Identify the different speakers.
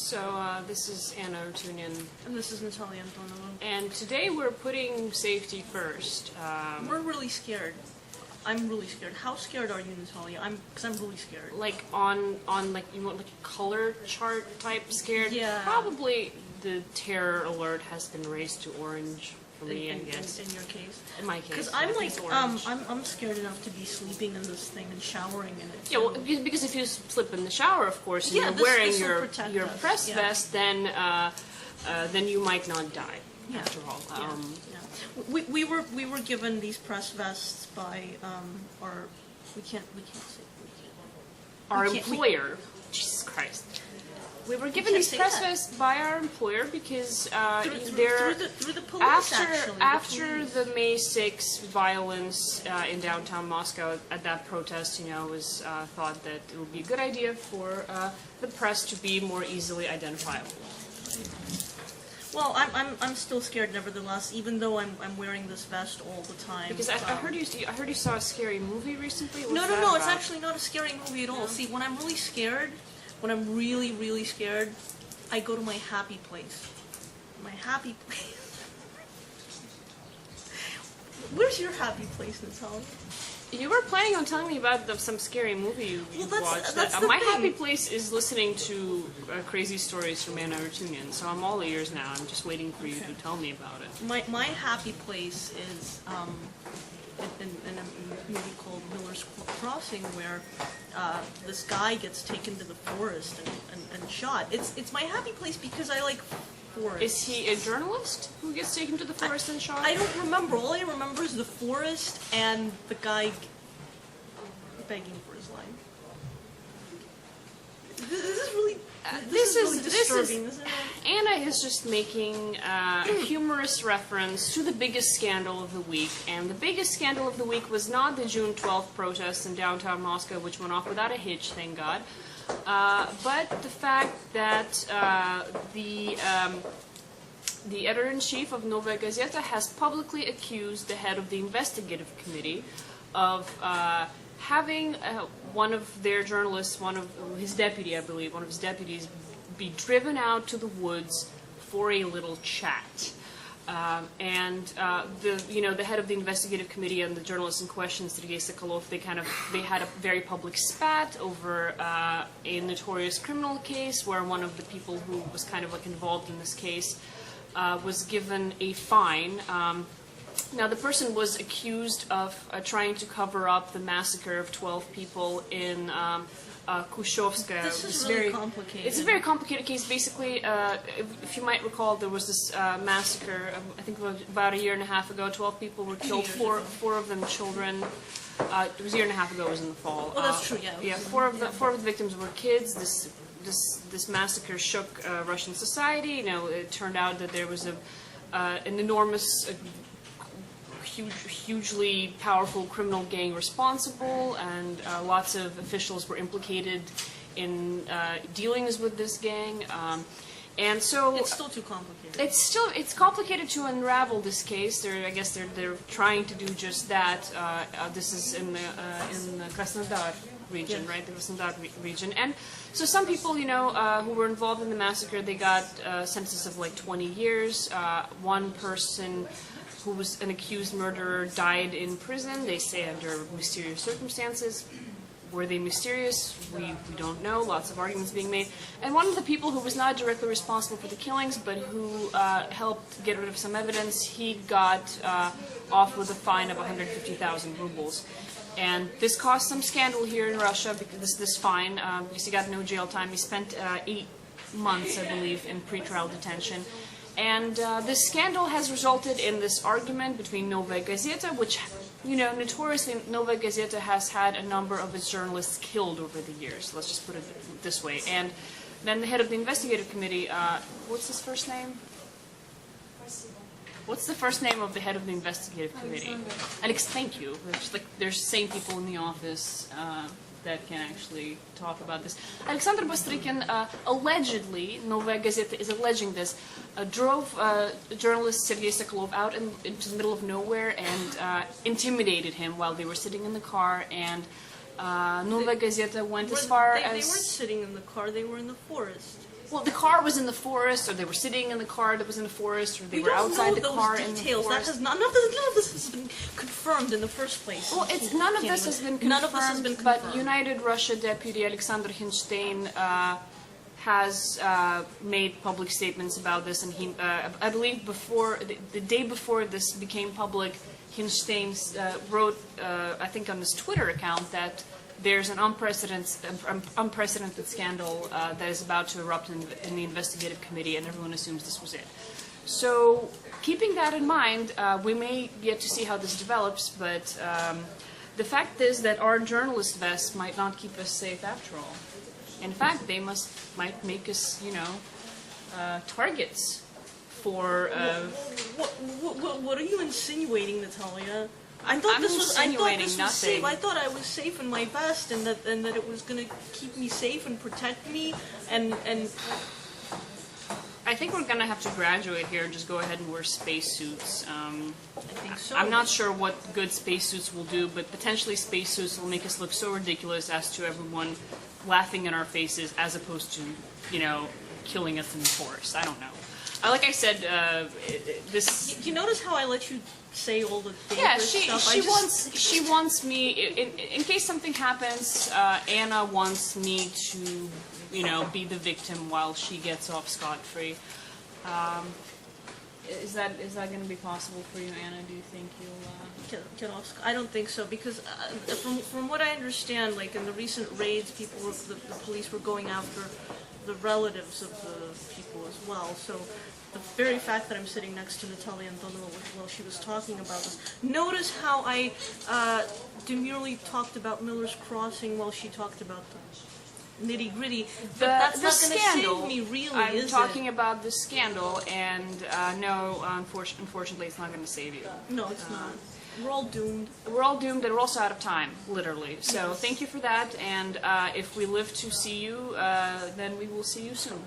Speaker 1: So this is Arutunyan,
Speaker 2: And this is Natalia Antonova.
Speaker 1: and today we're putting safety first.
Speaker 2: We're really scared. I'm really scared. How scared are you, Natalia? Because I'm really scared.
Speaker 1: Like on like you want like a color chart type scared.
Speaker 2: Yeah.
Speaker 1: Probably the terror alert has been raised to orange for me, I guess.
Speaker 2: In your case.
Speaker 1: In my case.
Speaker 2: Because I'm like,
Speaker 1: it's orange.
Speaker 2: I'm scared enough to be sleeping in this thing and showering in it.
Speaker 1: Yeah, well, because if you slip in the shower, of course, and
Speaker 2: Yeah,
Speaker 1: you're wearing
Speaker 2: this will
Speaker 1: your
Speaker 2: protect us,
Speaker 1: press
Speaker 2: yeah.
Speaker 1: vest, then you might not die.
Speaker 2: Yeah.
Speaker 1: After all.
Speaker 2: Yeah. We were given these press vests by our we can't say
Speaker 1: Our
Speaker 2: we can't-
Speaker 1: employer. Jesus Christ. We were given
Speaker 2: can't
Speaker 1: these
Speaker 2: say
Speaker 1: press
Speaker 2: that.
Speaker 1: vests by our employer because
Speaker 2: through the police actually.
Speaker 1: after the May 6 violence in downtown Moscow at that protest, it was thought that it would be a good idea for the press to be more easily identifiable.
Speaker 2: Well, I'm still scared nevertheless, even though I'm wearing this vest all the time.
Speaker 1: Because I heard you saw a scary movie recently. What was
Speaker 2: No,
Speaker 1: that
Speaker 2: it's
Speaker 1: about?
Speaker 2: actually not a scary movie at all. See, when I'm really scared, when I'm really, really scared, I go to my happy place. My happy place. Where's your happy place, Natalia?
Speaker 1: You were planning on telling me about some scary movie you watched.
Speaker 2: That's the
Speaker 1: My
Speaker 2: thing.
Speaker 1: happy place is listening to crazy stories from Arutunyan, so I'm all ears now. I'm just waiting for you to tell me about it.
Speaker 2: My happy place is in a movie called Miller's Crossing, where this guy gets taken to the forest and shot. It's my happy place because I like forests.
Speaker 1: Is he a journalist who gets taken to the forest and shot?
Speaker 2: I don't remember. All I remember is the forest and the guy begging for his life. This is really disturbing, isn't it?
Speaker 1: Anna is just making a humorous reference to the biggest scandal of the week, and the biggest scandal of the week was not the June 12th protests in downtown Moscow, which went off without a hitch, thank God, but the fact that the editor-in-chief of Novaya Gazeta has publicly accused the head of the investigative committee of having one of their journalists, one of his deputies, be driven out to the woods for a little chat. The head of the investigative committee and the journalist in question, Sergei Sokolov, they had a very public spat over a notorious criminal case where one of the people who was kind of like involved in this case was given a fine. Now, the person was accused of trying to cover up the massacre of 12 people in Kushovskaya.
Speaker 2: This is really complicated.
Speaker 1: It's a very complicated case. Basically, if you might recall, there was this massacre, I think about a year and a half ago. 12 people were killed, four of them children. It was a year and a half ago, it was in the fall.
Speaker 2: Oh, that's true, yeah.
Speaker 1: Yeah, four of the victims were kids. This massacre shook Russian society. It turned out that there was an enormous, hugely powerful criminal gang responsible, and lots of officials were implicated in dealings with this gang. And so
Speaker 2: It's still too complicated.
Speaker 1: it's complicated to unravel this case. They're trying to do just that. This is in the Krasnodar region,
Speaker 2: Yes.
Speaker 1: right? The Krasnodar region. And so some people, who were involved in the massacre, they got sentences of like 20 years. One person who was an accused murderer died in prison, they say under mysterious circumstances. Were they mysterious? We don't know. Lots of arguments being made. And one of the people who was not directly responsible for the killings, but who helped get rid of some evidence, he got off with a fine of 150,000 rubles. And this caused some scandal here in Russia, because this fine, because he got no jail time. He spent 8 months, I believe, in pretrial detention. And this scandal has resulted in this argument between Novaya Gazeta, which, notoriously Novaya Gazeta has had a number of its journalists killed over the years. Let's just put it this way. And then the head of the investigative committee, what's his first name? What's the first name of the head of the investigative committee? Alex, thank you. There's sane people in the office that can actually talk about this. Alexander Bastrykin, allegedly, Novaya Gazeta is alleging this, drove journalist Sergei Sokolov out into the middle of nowhere and intimidated him while they were sitting in the car, and Nova Gazeta went as
Speaker 2: They
Speaker 1: far
Speaker 2: weren't
Speaker 1: as...
Speaker 2: sitting in the car, they were in the forest.
Speaker 1: Well, the car was in the forest, or they were sitting in the car that was in the forest, or they were outside the car in the
Speaker 2: details.
Speaker 1: forest.
Speaker 2: That has none of this has been confirmed in the first place.
Speaker 1: Well, none of this has been confirmed,
Speaker 2: None of this has been
Speaker 1: but
Speaker 2: confirmed.
Speaker 1: United Russia deputy Alexander Hinstein has made public statements about this, and he, I believe, before the day before this became public, Hinstein wrote, I think, on his Twitter account that there's an unprecedented scandal that is about to erupt in the investigative committee, and everyone assumes this was it. So, keeping that in mind, we may get to see how this develops, but the fact is that our journalist vests might not keep us safe after all. In fact, they might make us, targets for...
Speaker 2: What are you insinuating, Natalia? I thought
Speaker 1: I'm
Speaker 2: this was
Speaker 1: insinuating nothing.
Speaker 2: safe. I thought I was safe in my vest, and that it was going to keep me safe and protect me, and
Speaker 1: I think we're going to have to graduate here and just go ahead and wear spacesuits.
Speaker 2: I think so.
Speaker 1: I'm not sure what good spacesuits will do, but potentially spacesuits will make us look so ridiculous as to everyone laughing in our faces, as opposed to, killing us in the forest. I don't know. Like I said, this.
Speaker 2: You notice how I let you say all the
Speaker 1: Yeah,
Speaker 2: dangerous stuff?
Speaker 1: she wants me. In case something happens, Anna wants me to, be the victim while she gets off scot-free. Is that going to be possible for you, Anna? Do you think you'll
Speaker 2: get off? I don't think so, because from what I understand, like in the recent raids, the police were going after the relatives of the people as well. So the very fact that I'm sitting next to Natalia Antonova while she was talking about this, notice how I demurely talked about Miller's Crossing while she talked about the nitty-gritty. But that's not going to save me, really,
Speaker 1: I'm talking about the scandal, and no, unfortunately, it's not going to save you.
Speaker 2: No, it's not. We're all doomed.
Speaker 1: We're all doomed, and we're also out of time, literally. So thank you for that, and if we live to see you, then we will see you soon.